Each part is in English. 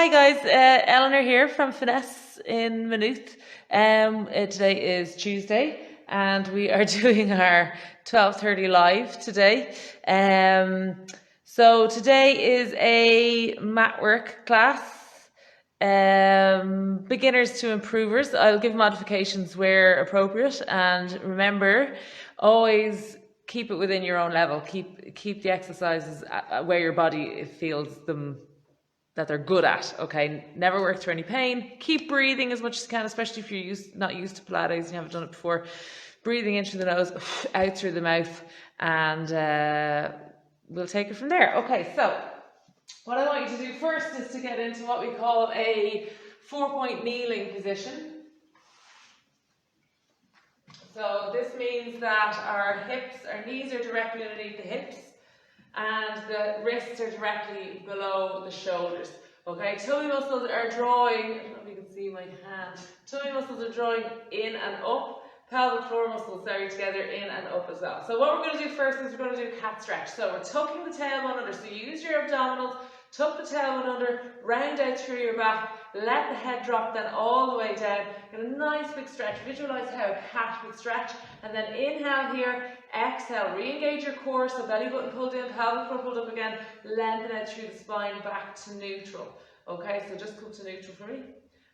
Hi guys, Eleanor here from Finesse in Maynooth. Today is Tuesday and we are doing our 12:30 live today. So today is a mat work class, beginners to improvers. I'll give modifications where appropriate, and remember, always keep it within your own level. Keep the exercises where your body feels them, that they're good at. Okay, never work through any pain. Keep breathing as much as you can, especially if you're not used to Pilates and you haven't done it before. Breathing in through the nose, out through the mouth, and we'll take it from there. Okay, so what I want you to do first is to get into what we call a 4-point kneeling position. So this means that our knees are directly underneath the hips, and the wrists are directly below the shoulders. Okay, tummy muscles are drawing, I don't know if you can see my hand, tummy muscles are drawing in and up, pelvic floor muscles are together in and up as well. So what we're going to do first is we're going to do cat stretch. So we're tucking the tailbone under, so use your abdominals, tuck the tailbone under, round out through your back, let the head drop then all the way down. Get a nice big stretch. Visualize how a cat would stretch, and then inhale here, exhale, re-engage your core, so belly button pulled in, pelvic floor pulled up again, lengthen out through the spine back to neutral. Okay, so just come to neutral for me.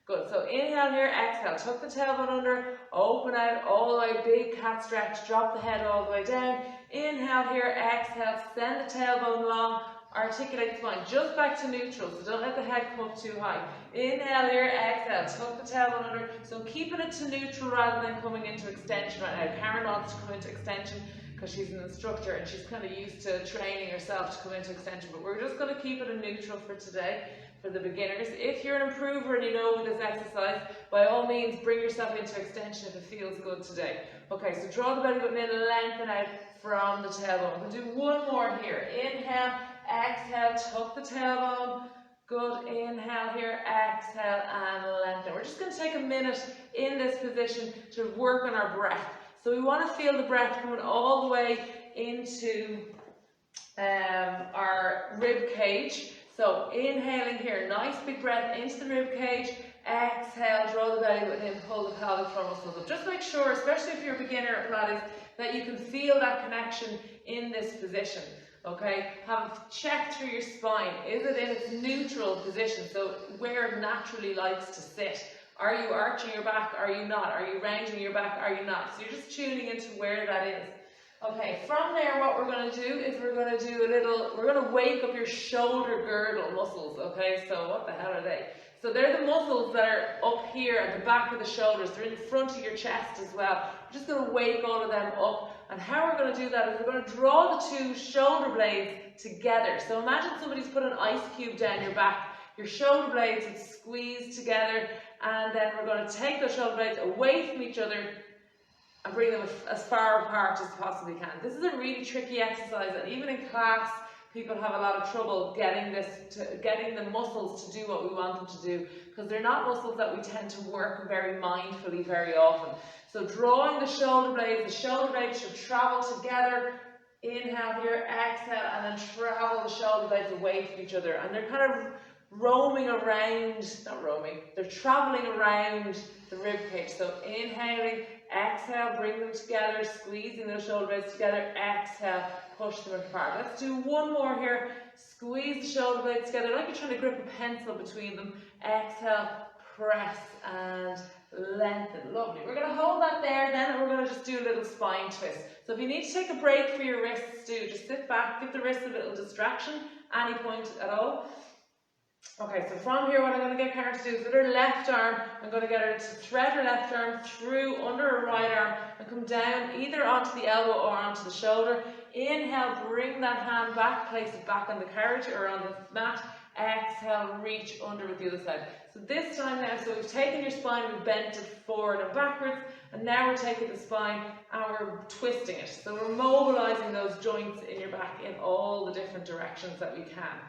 Good, so inhale here, exhale, tuck the tailbone under, open out all the way, big cat stretch, drop the head all the way down. Inhale here, exhale, send the tailbone long, articulate the spine, just back to neutral, so don't let the head come up too high. Inhale here, exhale, tuck the tailbone under, so keeping it to neutral rather than coming into extension right now. Karen wants to come into extension because she's an instructor and she's kind of used to training herself to come into extension, but we're just going to keep it in neutral for today, for the beginners. If you're an improver and you know this exercise, by all means bring yourself into extension if it feels good today. Okay, so draw the belly button in, lengthen out from the tailbone. We'll do one more here. Inhale, exhale, tuck the tailbone. Good, inhale here, exhale and lengthen. We're just going to take a minute in this position to work on our breath. So we want to feel the breath coming all the way into our rib cage. So inhaling here, nice big breath into the rib cage. Exhale, draw the belly button in, pull the pelvic floor muscles up. Just make sure, especially if you're a beginner at Pilates, that you can feel that connection in this position. Okay, have check through your spine. Is it in its neutral position? So where it naturally likes to sit. Are you arching your back? Are you not? Are you rounding your back? Are you not? So you're just tuning into where that is. Okay, from there what we're going to do is we're going to wake up your shoulder girdle muscles. Okay, so what the hell are they? So they're the muscles that are up here at the back of the shoulders. They're in the front of your chest as well. We're just going to wake all of them up. And how we're going to do that is we're going to draw the two shoulder blades together. So imagine somebody's put an ice cube down your back. Your shoulder blades would squeeze together, and then we're going to take those shoulder blades away from each other and bring them as far apart as possibly can. This is a really tricky exercise, and even in class, people have a lot of trouble getting the muscles to do what we want them to do, because they're not muscles that we tend to work very mindfully very often. So drawing the shoulder blades should travel together. Inhale here, exhale, and then travel the shoulder blades away from each other. And they're kind of roaming around, they're traveling around the rib cage. So inhaling, exhale, bring them together, squeezing those shoulder blades together, exhale, push them apart. Let's do one more here. Squeeze the shoulder blades together like you're trying to grip a pencil between them. Exhale, press and lengthen. Lovely. We're going to hold that there then, and we're going to just do a little spine twist. So if you need to take a break for your wrists too, just sit back, give the wrists a little distraction, any point at all. Okay, so from here what I'm going to get Karen to do is with her left arm, I'm going to get her to thread her left arm through under her right arm and come down either onto the elbow or onto the shoulder. Inhale, bring that hand back, place it back on the carriage or on the mat. Exhale, reach under with the other side. So this time now, so we've taken your spine, we've bent it forward and backwards, and now we're taking the spine and we're twisting it. So we're mobilizing those joints in your back in all the different directions that we can.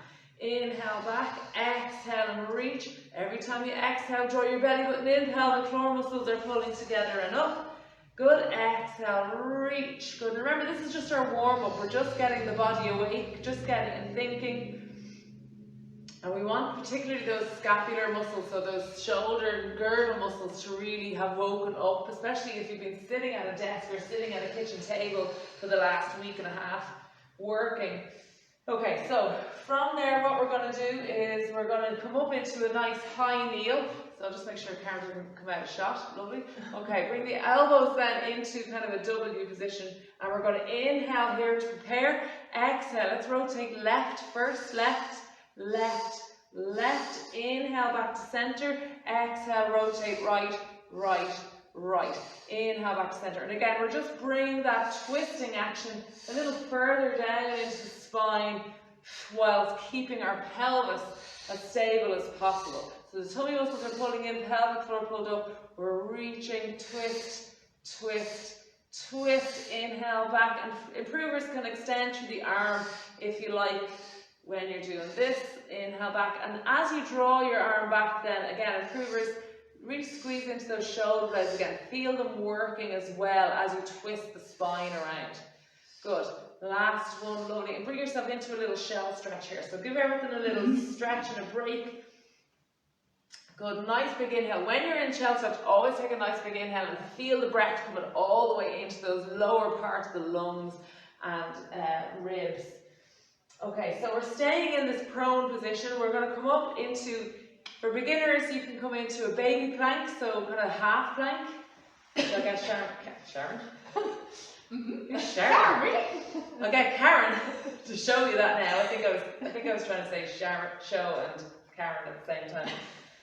Inhale back, exhale and reach. Every time you exhale, draw your belly button in, pelvic floor muscles are pulling together and up. Good, exhale, reach. Good, remember this is just our warm up. We're just getting the body awake, just getting and thinking. And we want particularly those scapular muscles, so those shoulder and girdle muscles, to really have woken up, especially if you've been sitting at a desk or sitting at a kitchen table for the last week and a half working. Okay, so from there what we're going to do is we're going to come up into a nice high kneel. So I'll just make sure Karen doesn't come out of shot. Lovely. Okay, bring the elbows then into kind of a W position, and we're going to inhale here to prepare. Exhale, let's rotate left first, left, left, left. Inhale back to center. Exhale, rotate right, right, right. Inhale back to center. And again, we're just bringing that twisting action a little further down into the spine whilst keeping our pelvis as stable as possible. So the tummy muscles are pulling in, pelvic floor pulled up. We're reaching, twist, twist, twist. Inhale back, and improvers can extend through the arm if you like when you're doing this. Inhale back, and as you draw your arm back, then again, improvers, really squeeze into those shoulder blades again. Feel them working as well as you twist the spine around. Good. Last one, lovely. And bring yourself into a little shell stretch here. So give everything a little stretch and a break. Good, nice big inhale. When you're in shell stretch, always take a nice big inhale and feel the breath coming all the way into those lower parts of the lungs and ribs. Okay, so we're staying in this prone position. We're going to come up into, for beginners, you can come into a baby plank, so kind of half plank. So I get Sharon. Sharon, really? I'll get Karen to show you that now. I think I was trying to say Sharon, show and Karen at the same time.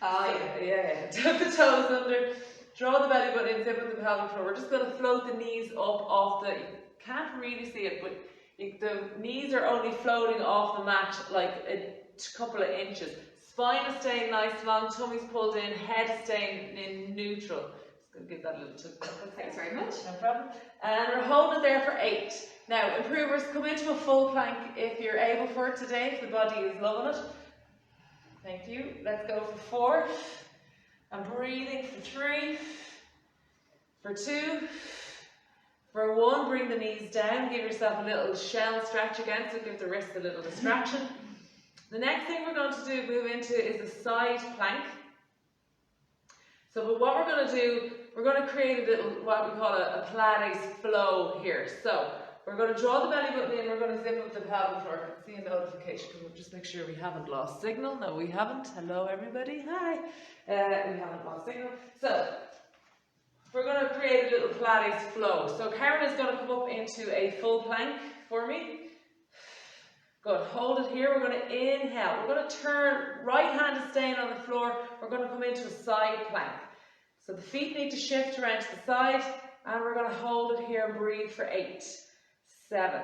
Oh yeah. Tuck the toes under, draw the belly button in, zip up the pelvic floor. We're just going to float the knees up off the, you can't really see it, but the knees are only floating off the mat like a couple of inches. Spine is staying nice long, tummy's pulled in, head is staying in neutral. Just going to give that a little tip. Thanks very much. No problem. And we're holding it there for 8. Now, improvers, come into a full plank if you're able for it today, if the body is loving it. Thank you. Let's go for 4. I'm breathing for 3, for 2, for 1. Bring the knees down. Give yourself a little shell stretch again, so give the wrist a little distraction. The next thing we're going to do, move into, is a side plank. So, but what we're going to do, we're going to create a little, what we call a Pilates flow here. So, we're going to draw the belly button in, we're going to zip up the pelvic floor. I can see a notification. We'll just make sure we haven't lost signal. No, we haven't. Hello, everybody. Hi. We haven't lost signal. So, we're going to create a little Pilates flow. So, Karen is going to come up into a full plank for me. Good. Hold it here. We're going to inhale. We're going to turn, right hand is staying on the floor. We're going to come into a side plank. So, the feet need to shift around to the side, and we're going to hold it here and breathe for 8. 7,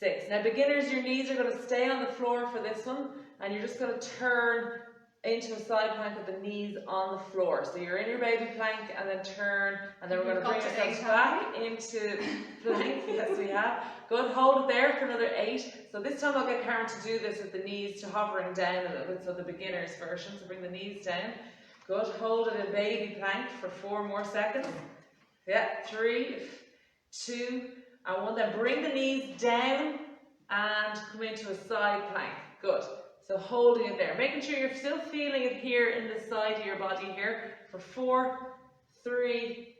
6. Now beginners, your knees are going to stay on the floor for this one, and you're just going to turn into a side plank with the knees on the floor. So you're in your baby plank and then turn, and then we're going to bring ourselves back into plank. Yes, we have. Good, hold it there for another 8. So this time I'll get Karen to do this with the knees to hovering down a little bit, so the beginner's version. So bring the knees down. Good, hold it in baby plank for 4 more seconds. Yeah, 3, 2, and 1. Then bring the knees down and come into a side plank. Good. So holding it there. Making sure you're still feeling it here in the side of your body here. For 4, 3,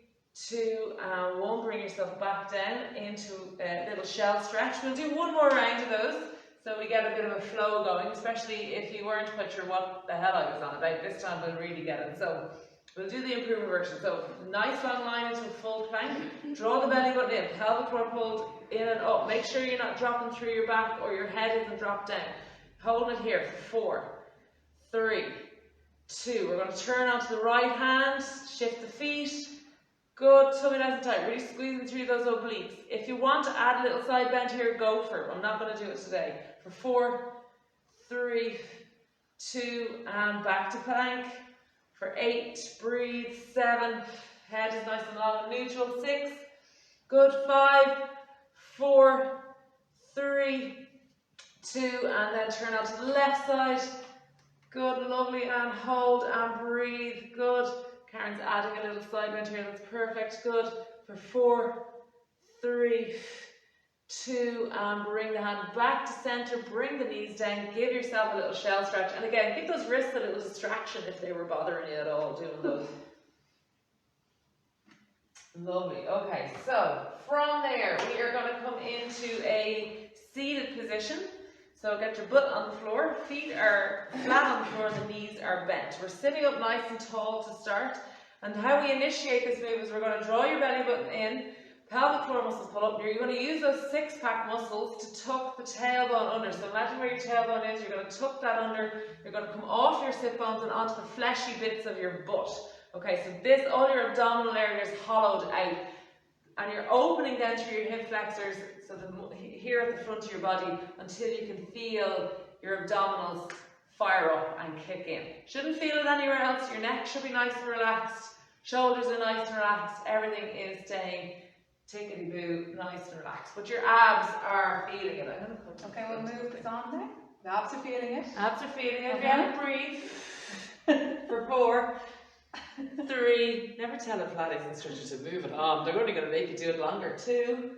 2, and 1. Bring yourself back down into a little shell stretch. We'll do 1 more round of those, so we get a bit of a flow going, especially if you weren't quite sure what the hell I was on about. This time we'll really get it. So we'll do the improver version. So, nice long line into a full plank. Draw the belly button in. Pelvic floor pulled in and up. Make sure you're not dropping through your back or your head isn't dropped down. Hold it here for 4, 3, 2. We're going to turn onto the right hand. Shift the feet. Good. Tummy nice and tight. Really squeezing through those obliques. If you want to add a little side bend here, go for it. I'm not going to do it today. For 4, 3, 2, and back to plank. For 8, breathe. 7, head is nice and long and neutral. 6, good. 5, 4, 3, 2, and then turn out to the left side. Good, lovely, and hold and breathe. Good. Karen's adding a little side bend here. That's perfect. Good. For 4, 3, 2, and bring the hand back to center, bring the knees down, give yourself a little shell stretch, and again, give those wrists a little distraction if they were bothering you at all doing those. Lovely. Okay, so from there we are going to come into a seated position. So get your butt on the floor, feet are flat on the floor, and the knees are bent. We're sitting up nice and tall to start. And how we initiate this move is we're going to draw your belly button in, pelvic floor muscles pull up. You're going to use those six-pack muscles to tuck the tailbone under. So imagine where your tailbone is, you're going to tuck that under, you're going to come off your sit bones and onto the fleshy bits of your butt. Okay, so this, all your abdominal area is hollowed out. And you're opening down through your hip flexors, so here at the front of your body, until you can feel your abdominals fire up and kick in. Shouldn't feel it anywhere else. Your neck should be nice and relaxed. Shoulders are nice and relaxed. Everything is staying tickety-boo, nice and relaxed. But your abs are feeling it. Okay, we'll move this on now. The abs are feeling it. Abs are feeling it. Again, breathe. For 4, 3. Never tell a Pilates instructor to move it on. They're only going to make you do it longer. 2.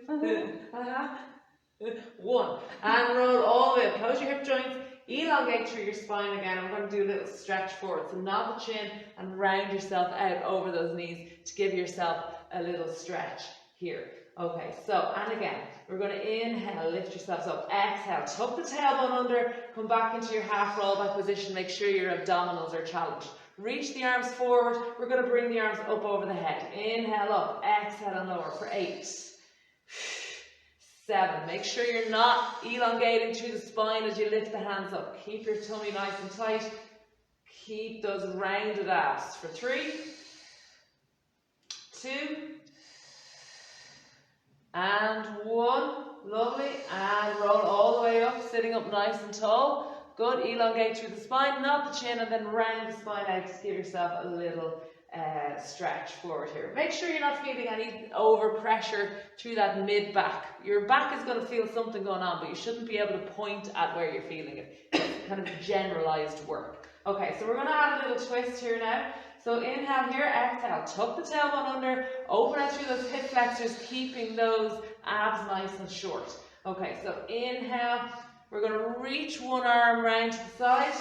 1. And roll all the way up. Close your hip joints. Elongate through your spine again. I'm going to do a little stretch forward. So nod the chin and round yourself out over those knees to give yourself a little stretch here. Okay, so, and again, we're going to inhale, lift yourselves up. Exhale, tuck the tailbone under, come back into your half roll back position. Make sure your abdominals are challenged. Reach the arms forward. We're going to bring the arms up over the head. Inhale up, exhale and lower for 8. 7. Make sure you're not elongating through the spine as you lift the hands up. Keep your tummy nice and tight. Keep those rounded abs for 3, 2, and 1. Lovely. And roll all the way up, sitting up nice and tall. Good. Elongate through the spine, nod the chin, and then round the spine out to give yourself a little stretch forward here. Make sure you're not feeling any over pressure through that mid back. Your back is going to feel something going on, but you shouldn't be able to point at where you're feeling it. It's kind of generalized work. Okay, so we're going to add a little twist here now. So inhale here, exhale, tuck the tailbone under, open out through those hip flexors, keeping those abs nice and short. Okay, so inhale, we're going to reach one arm round to the side.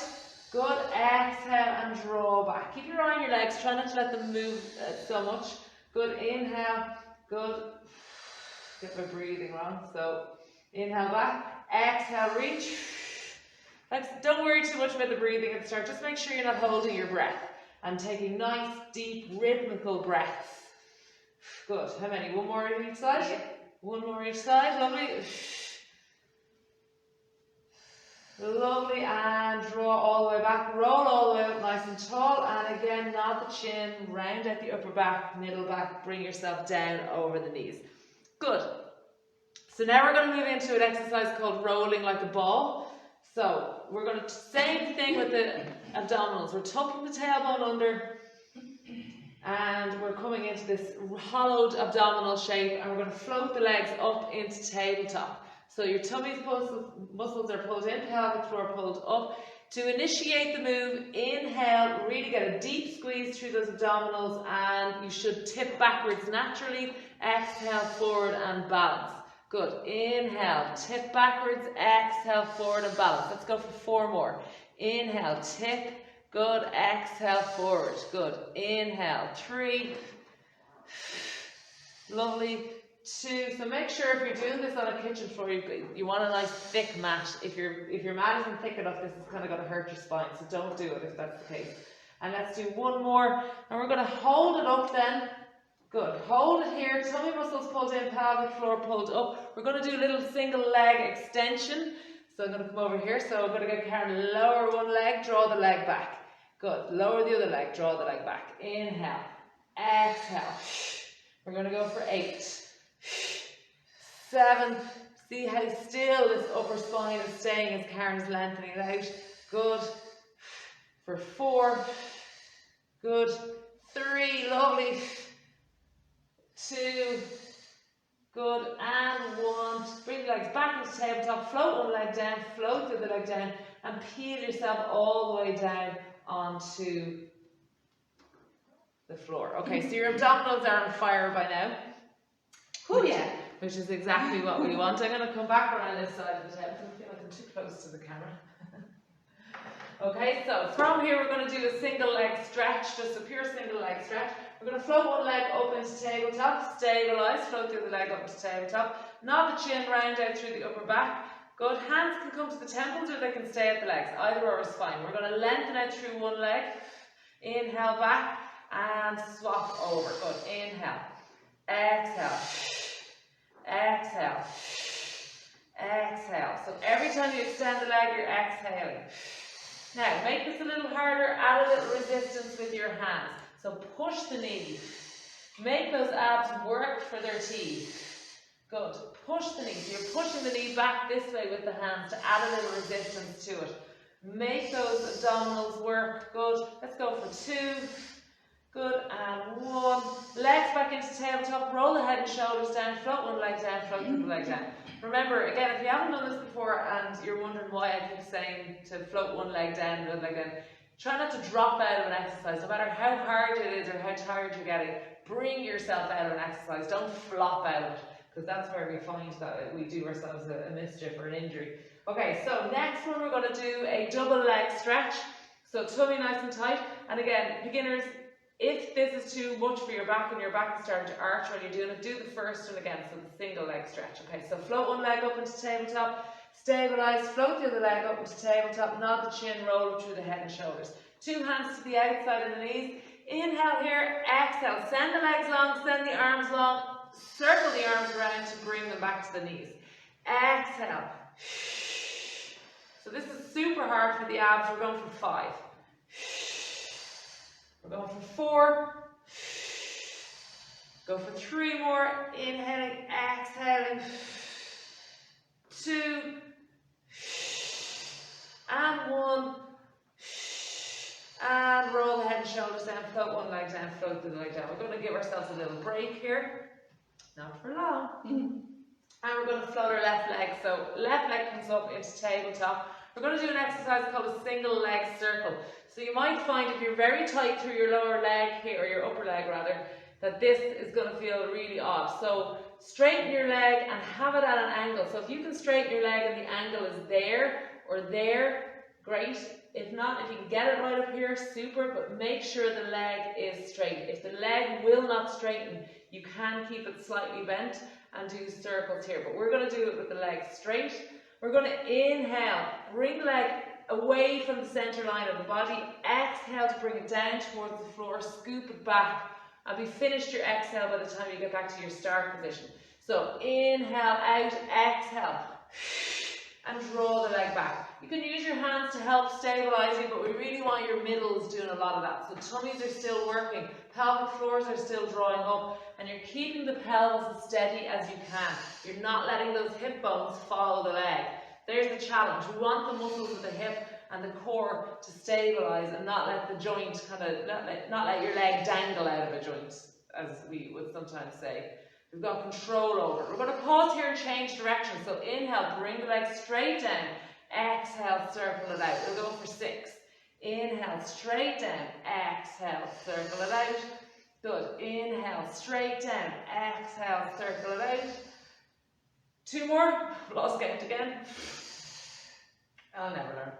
Good. Exhale and draw back. Keep your eye on your legs. Try not to let them move so much. Good. Inhale. Good. Get my breathing wrong. So inhale back. Exhale. Reach. Don't worry too much about the breathing at the start. Just make sure you're not holding your breath and taking nice, deep, rhythmical breaths. Good. How many? One more on each side? Yeah. One more each side. Lovely. Lovely, and draw all the way back, roll all the way up nice and tall, and again nod the chin, round out the upper back, middle back, bring yourself down over the knees. Good. So now we're going to move into an exercise called rolling like a ball. So we're going to, same thing with the abdominals. We're tucking the tailbone under, and we're coming into this hollowed abdominal shape, and we're going to float the legs up into tabletop. So your tummy's muscles are pulled in, pelvic floor pulled up. To initiate the move, inhale, really get a deep squeeze through those abdominals, and you should tip backwards naturally. Exhale, forward and balance. Good. Inhale, tip backwards, exhale, forward and balance. Let's go for 4 more. Inhale, tip. Good. Exhale, forward. Good. Inhale, 3. Lovely. 2. So make sure if you're doing this on a kitchen floor, you want a nice thick mat. If your mat isn't thick enough, this is kind of going to hurt your spine. So don't do it if that's the case. And let's do 1 more. And we're going to hold it up then. Good. Hold it here. Tummy muscles pulled in, pelvic floor pulled up. We're going to do a little single leg extension. So I'm going to come over here. So I'm going to get Karen, lower one leg, draw the leg back. Good. Lower the other leg, draw the leg back. Inhale. Exhale. We're going to go for 8. 7. See how still this upper spine is staying as Karen's lengthening it out. Good. For 4. Good. 3. Lovely. 2. Good. And 1. Bring the legs back into tabletop. Float one leg down. Float the other leg down. And peel yourself all the way down onto the floor. Okay, so your abdominals are on fire by now. Oh yeah. which is exactly what we want. I'm going to come back around this side of the table. I feel like I'm too close to the camera. Okay, so from here we're going to do a single leg stretch, just a pure single leg stretch. We're going to float one leg up into tabletop, stabilise, float the other leg up into tabletop, nod the chin round out through the upper back. Good, hands can come to the temples or they can stay at the legs, either or is fine. We're going to lengthen out through one leg, inhale back and swap over. Good, inhale, exhale, exhale, exhale. So every time you extend the leg, you're exhaling. Now, make this a little harder, add a little resistance with your hands. So push the knees. Make those abs work for their teeth. Good. Push the knees. You're pushing the knee back this way with the hands to add a little resistance to it. Make those abdominals work. Good. Let's go for 2. Good. And 1. Legs back into tabletop. Roll the head and shoulders down. Float one leg down. Float the other leg down. Remember, again, if you haven't done this before and you're wondering why I keep saying to float one leg down, the other leg down, try not to drop out of an exercise. No matter how hard it is or how tired you're getting, bring yourself out of an exercise. Don't flop out of it, because that's where we find that we do ourselves a mischief or an injury. Okay, so next one we're going to do a double leg stretch. So tummy nice and tight. And again, beginners, if this is too much for your back and your back is starting to arch when you're doing it, do the first one again, so the single leg stretch. Okay, so float one leg up into tabletop, stabilise, float the other leg up into tabletop, nod the chin, roll it through the head and shoulders. 2 hands to the outside of the knees. Inhale here, exhale, send the legs long, send the arms long, circle the arms around to bring them back to the knees. Exhale. So this is super hard for the abs. We're going for 5. We're going for 4. Go for 3 more. Inhaling, exhaling. 2. And 1. And roll the head and shoulders down. Float one leg down, float the other leg down. We're going to give ourselves a little break here. Not for long. And we're going to float our left leg. So left leg comes up into tabletop. We're going to do an exercise called a single leg circle. So you might find if you're very tight through your lower leg here, or your upper leg rather, that this is going to feel really odd. So straighten your leg and have it at an angle. So if you can straighten your leg and the angle is there or there, great. If not, if you can get it right up here, super, but make sure the leg is straight. If the leg will not straighten, you can keep it slightly bent and do circles here. But we're going to do it with the leg straight. We're going to inhale, bring the leg away from the center line of the body. Exhale to bring it down towards the floor, scoop it back, and be finished your exhale by the time you get back to your start position. So inhale out, exhale, and draw the leg back. You can use your hands to help stabilize you, but we really want your middles doing a lot of that. So tummies are still working, pelvic floors are still drawing up, and you're keeping the pelvis as steady as you can. You're not letting those hip bones follow the leg. There's the challenge. We want the muscles of the hip and the core to stabilize and not let the joint not let your leg dangle out of a joint, as we would sometimes say. We've got control over it. We're going to pause here and change direction. So inhale, bring the leg straight down. Exhale, circle it out. We'll go for 6. Inhale, straight down. Exhale, circle it out. Good. Inhale, straight down. Exhale, circle it out. 2 more. Lost count again. I'll never learn.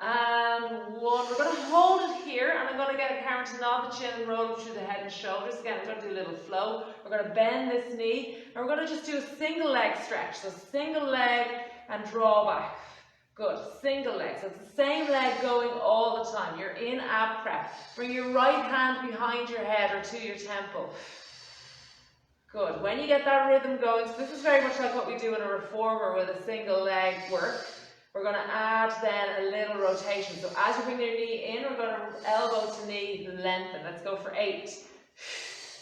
And 1. We're going to hold it here, and I'm going to get Karen to nod the chin and roll it through the head and shoulders. Again, we're going to do a little flow. We're going to bend this knee, and we're going to just do a single leg stretch. So single leg and draw back. Good. Single leg. So it's the same leg going all the time. You're in ab prep. Bring your right hand behind your head or to your temple. Good. When you get that rhythm going, so this is very much like what we do in a reformer with a single leg work. We're going to add then a little rotation. So as you bring your knee in, we're going to elbow to knee lengthen. Let's go for 8.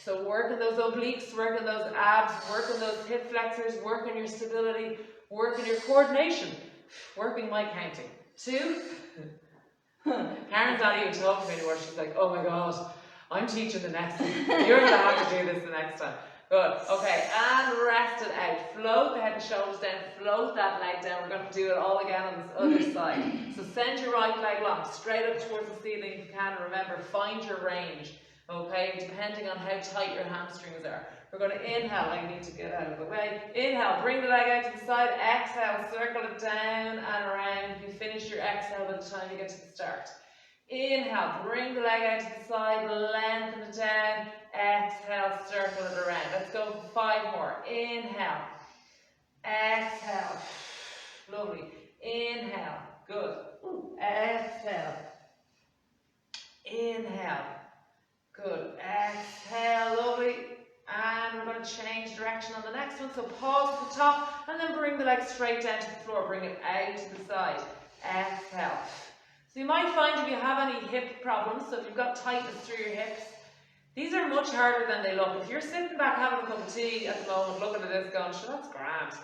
So working those obliques, working those abs, working those hip flexors, working your stability, working your coordination, working my counting. 2. Karen's not even talking to me anymore. She's like, oh my God, I'm teaching the next one. You're going to have to do this the next time. Good. Okay, and rest it out. Float the head and shoulders down. Float that leg down. We're going to do it all again on this other side. So send your right leg long, straight up towards the ceiling if you can. And remember, find your range. okay, depending on how tight your hamstrings are. We're going to inhale, I need to get out of the way. Inhale, bring the leg out to the side. Exhale, circle it down and around. You finish your exhale by the time you get to the start. Inhale, bring the leg out to the side, lengthen it down. Exhale, circle it around. Let's go for 5 more. Inhale, exhale, lovely. Inhale, good. Exhale, inhale, good. Exhale, lovely. And we're going to change direction on the next one. So pause at the top and then bring the leg straight down to the floor. Bring it out to the side. Exhale. So you might find if you have any hip problems, so if you've got tightness through your hips, these are much harder than they look. If you're sitting back having a cup of tea at the moment, looking at this going, sure, that's grand.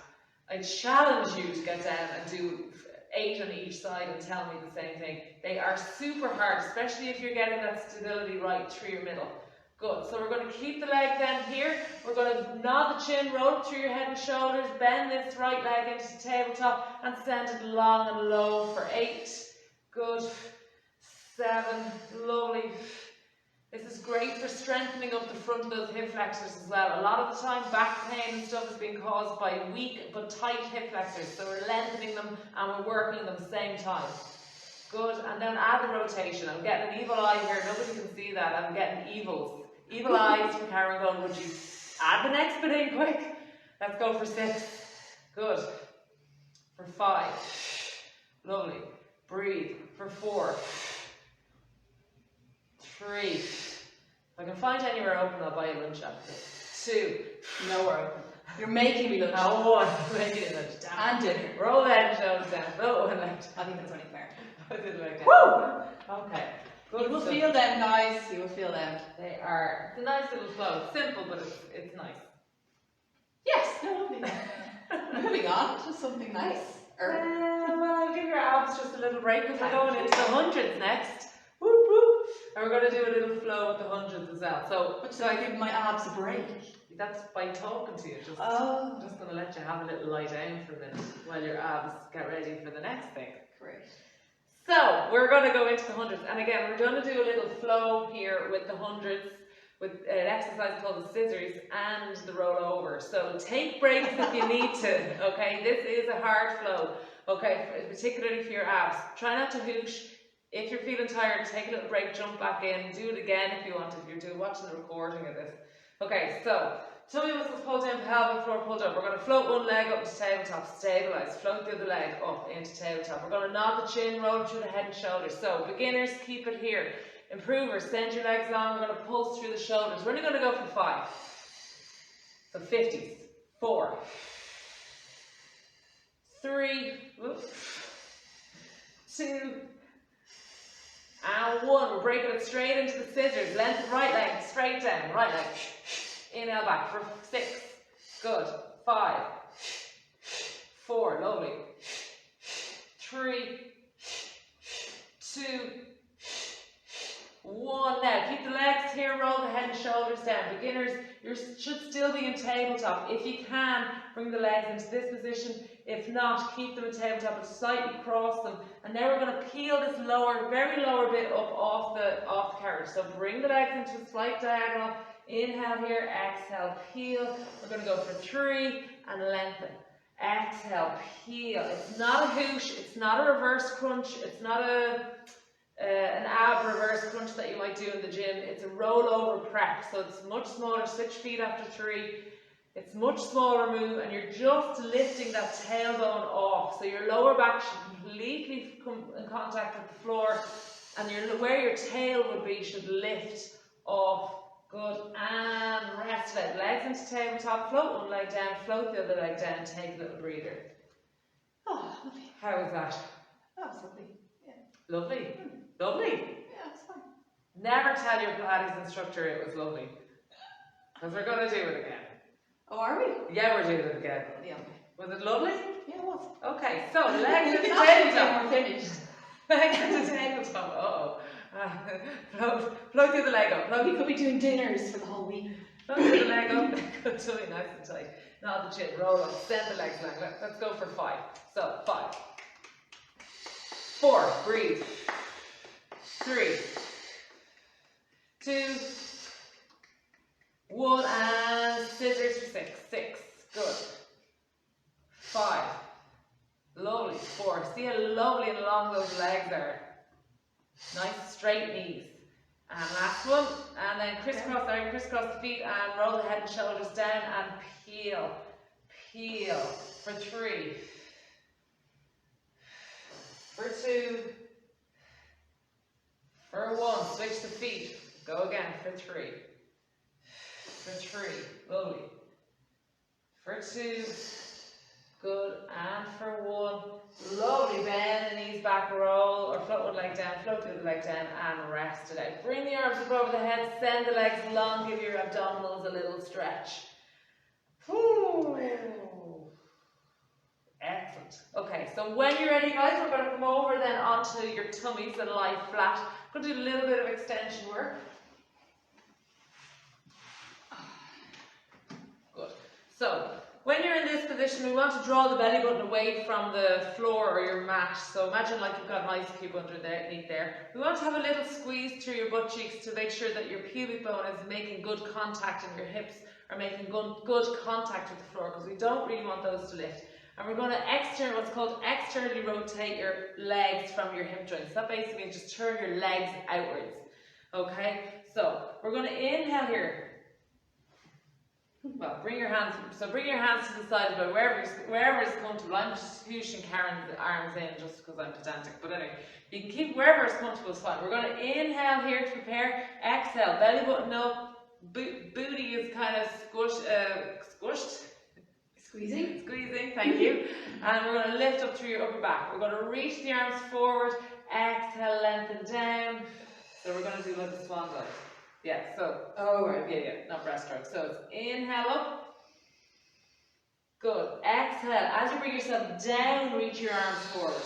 I challenge you to get down and do 8 on each side and tell me the same thing. They are super hard, especially if you're getting that stability right through your middle. Good, so we're going to keep the leg then here. We're going to nod the chin, roll it through your head and shoulders, bend this right leg into the tabletop and send it long and low for 8. Good. 7, lovely. This is great for strengthening up the front of those hip flexors as well. A lot of the time back pain and stuff is being caused by weak but tight hip flexors. So we're lengthening them and we're working them at the same time. Good, and then add the rotation. I'm getting an evil eye here, nobody can see that. I'm getting evils. Evil eyes from Karen going, would you add the next bit in quick? Let's go for 6. Good. For 5. Lovely. Breathe. For 4. 3. If I can find anywhere open, I'll buy a lunch after. 2. Nowhere open. You're making me look. Oh, I'm making it lunch. And dinner. Roll the head and shoulders down. Roll the left. I think that's only fair. I did like that. Woo! Okay. Good You will stuff. feel them, guys. You will feel them. They are. It's a nice little flow. It's simple, but it's nice. Yes. No, lovely. Moving on to something nice. Well, give your abs just a little break because we're going into the hundreds next. Whoop whoop. And we're going to do a little flow with the hundreds as well. So I give my abs a break. that's by talking to you. Oh. I'm just going to let you have a little lie down for a minute while your abs get ready for the next thing. Great. So we're going to go into the hundreds, and again we're going to do a little flow here with the hundreds, with an exercise called the scissors and the roll over. So take breaks if you need to. Okay, this is a hard flow. Okay, particularly for your abs. Try not to hoosh. If you're feeling tired, take a little break, jump back in, do it again if you want. If you're watching the recording of this. Okay, so tummy muscles pulled in, pelvic floor pulled up. We're going to float one leg up to tabletop, stabilize. Float the other leg up into tabletop. We're going to nod the chin, roll it through the head and shoulders. So beginners, keep it here. Improvers, send your legs long. We're going to pulse through the shoulders. We're only going to go for 5. So 50s. 4, 3, 2, and 1. We're breaking it straight into the scissors. Length right leg, straight down, right leg. Inhale back for 6. Good. 5, 4, lovely. 3, 2, 1. Now keep the legs here, roll the head and shoulders down. Beginners, you should still be in tabletop. If you can, bring the legs into this position. If not, keep them in tabletop and slightly cross them. And now we're going to peel this lower, very lower bit up off the carriage. So bring the legs into a slight diagonal. Inhale here, exhale, peel. We're going to go for 3 and lengthen. Exhale, peel. It's not a hoosh, it's not a reverse crunch, it's not an ab reverse crunch that you might do in the gym. It's a rollover prep, so it's much smaller. Switch feet after 3. It's much smaller move, and you're just lifting that tailbone off. So your lower back should completely come in contact with the floor, and where your tail would be should lift off. Good, and rest it. Legs into tabletop, float one leg down, float the other leg down, take a little breather. Oh, lovely. How was that? That was lovely. Yeah. Lovely. Lovely. Yeah, it's fine. Never tell your Pilates instructor it was lovely, because we're going to do it again. Oh, are we? Yeah, we're doing it again. Yeah. Was it lovely? Yeah, it was. Okay, so legs into Not tabletop. we're finished. Legs into tabletop. Uh-oh. Float the other leg up. We could be doing dinners for the whole week. Float the other leg up. Good, tummy nice and tight. Nod the chin, roll up, send the legs long. Let's go for 5. So 5, 4, breathe. 3, 2, straight knees. And last one, and then crisscross the feet and roll the head and shoulders down and peel, peel for 3, for 2, for 1, switch the feet, go again for 3, for 3, lovely, for 2, good, and for 1, lovely, bend the knees back, roll, or float one leg down, float the other leg down, and rest it out. Bring the arms up over the head, send the legs long, give your abdominals a little stretch. Whew. Excellent. Okay, so when you're ready, guys, we're going to come over then onto your tummies and lie flat. We're going to do a little bit of extension work. Good. So, when you're in this position, we want to draw the belly button away from the floor or your mat. So imagine like you've got an ice cube underneath there. We want to have a little squeeze through your butt cheeks to make sure that your pubic bone is making good contact and your hips are making good contact with the floor, because we don't really want those to lift. And we're going to what's called externally rotate your legs from your hip joints. That basically means just turn your legs outwards. Okay, so we're going to inhale here. Well, bring your hands to the side of it, wherever is comfortable. I'm just pushing Karen's arms in just because I'm pedantic. But anyway, you can keep wherever is comfortable is fine. We're going to inhale here to prepare. Exhale, belly button up. Booty is kind of squished. Squeezing, thank you. And we're going to lift up through your upper back. We're going to reach the arms forward. Exhale, lengthen down. So we're going to do like a swan dive. Yeah, so, not breaststroke. So it's inhale up. Good. Exhale. As you bring yourself down, reach your arms forward.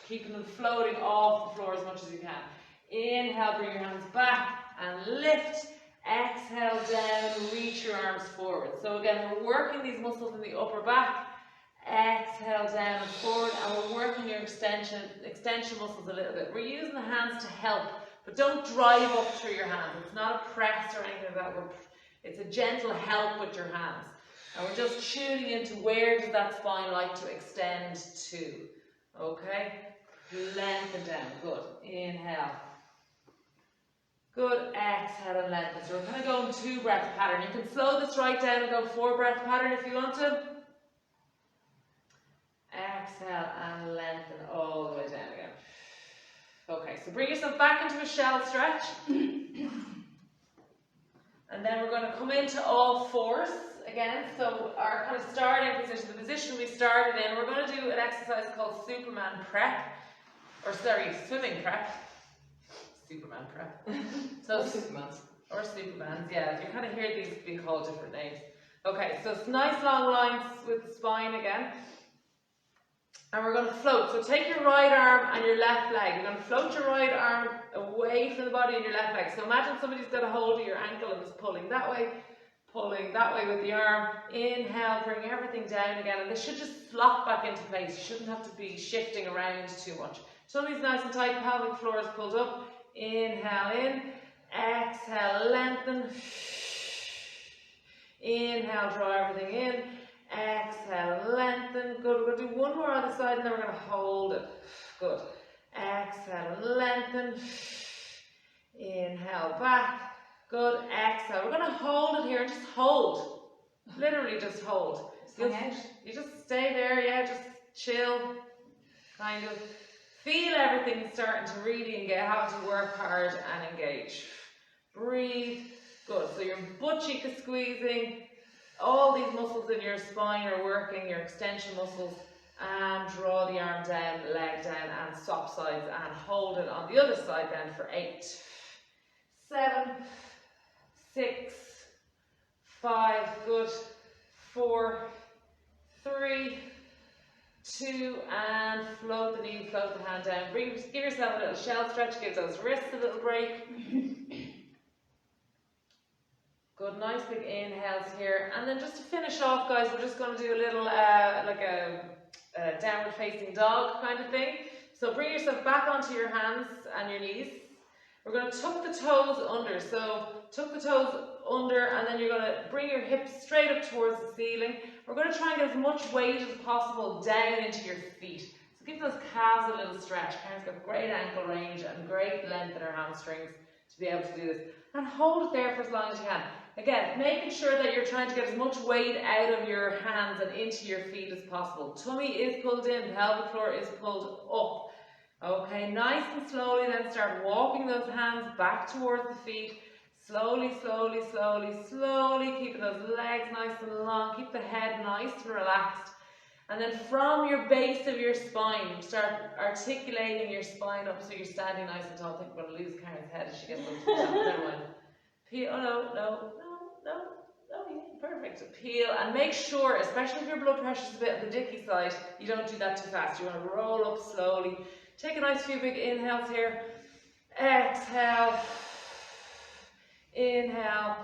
Keeping them floating off the floor as much as you can. Inhale, bring your hands back and lift. Exhale down, reach your arms forward. So again, we're working these muscles in the upper back. Exhale down and forward, and we're working your extension muscles a little bit. We're using the hands to help. But don't drive up through your hands. It's not a press or anything like that. It's a gentle help with your hands. And we're just tuning into where does that spine like to extend to. Okay? Lengthen down. Good. Inhale. Good. Exhale and lengthen. So we're kind of going 2-breath pattern. You can slow this right down and go 4-breath pattern if you want to. Exhale and lengthen all the way down again. Okay, so bring yourself back into a shell stretch. And then we're going to come into all fours again. So our kind of starting position, the position we started in, we're going to do an exercise called Superman prep. Or sorry, swimming prep. Superman prep. So, or Supermans, yeah. You kind of hear these being called different names. Okay, so it's nice long lines with the spine again. And we're going to float. So take your right arm and your left leg. You're going to float your right arm away from the body and your left leg. So imagine somebody's got a hold of your ankle and is pulling that way with the arm. Inhale, bring everything down again. And this should just flop back into place. You shouldn't have to be shifting around too much. Tummy's nice and tight, pelvic floor is pulled up. Inhale in. Exhale, lengthen. Inhale, draw everything in. Exhale, lengthen. Good. We're going to do one more on the side and then we're going to hold it. Good. Exhale, lengthen. Inhale, back. Good. Exhale. We're going to hold it here and just hold. Literally just hold. You just stay there, yeah, just chill. Kind of feel everything starting to really have to work hard and engage. Breathe. Good. So your butt cheek is squeezing. All these muscles in your spine are working, your extension muscles, and draw the arm down, the leg down, and swap sides, and hold it on the other side then for 8, 7, 6, 5, good, 4, 3, 2, and float the knee, float the hand down. Give yourself a little shell stretch, give those wrists a little break. Good, nice big inhales here. And then just to finish off, guys, we're just going to do a little, like a downward facing dog kind of thing. So bring yourself back onto your hands and your knees. We're going to tuck the toes under. So tuck the toes under, and then you're going to bring your hips straight up towards the ceiling. We're going to try and get as much weight as possible down into your feet. So give those calves a little stretch. Karen's got great ankle range and great length in her hamstrings to be able to do this. And hold it there for as long as you can. Again, making sure that you're trying to get as much weight out of your hands and into your feet as possible. Tummy is pulled in, pelvic floor is pulled up. Okay, nice and slowly then start walking those hands back towards the feet. Slowly, slowly, slowly, slowly, keeping those legs nice and long. Keep the head nice and relaxed. And then from your base of your spine, start articulating your spine up so you're standing nice and tall. I think we're going to lose Karen's head as she gets up to the top. Never mind. Peel, oh no, yeah, perfect. Peel and make sure, especially if your blood pressure is a bit on the dicky side, you don't do that too fast. You want to roll up slowly. Take a nice few big inhales here. Exhale. Inhale.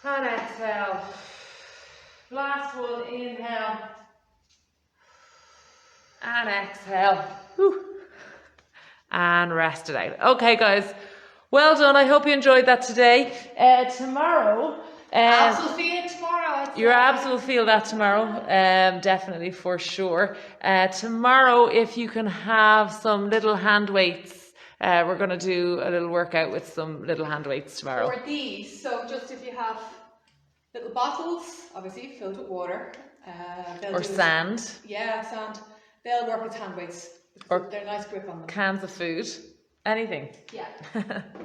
And exhale. Last one, inhale. And exhale. Whew. And rest it out. Okay, guys. Well done. I hope you enjoyed that today. Tomorrow. Abs will feel it tomorrow. Your abs will feel that tomorrow. Definitely, for sure. Tomorrow, if you can have some little hand weights, we're going to do a little workout with some little hand weights tomorrow. Or these. So just if you have little bottles, obviously filled with water. Or sand. Yeah, sand. They'll work with hand weights. Or they're nice grip on them. Cans of food. Anything. Yeah.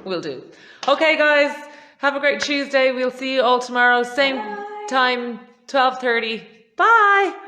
Will do. Okay, guys. Have a great Tuesday. We'll see you all tomorrow. Same time, 12:30. Bye.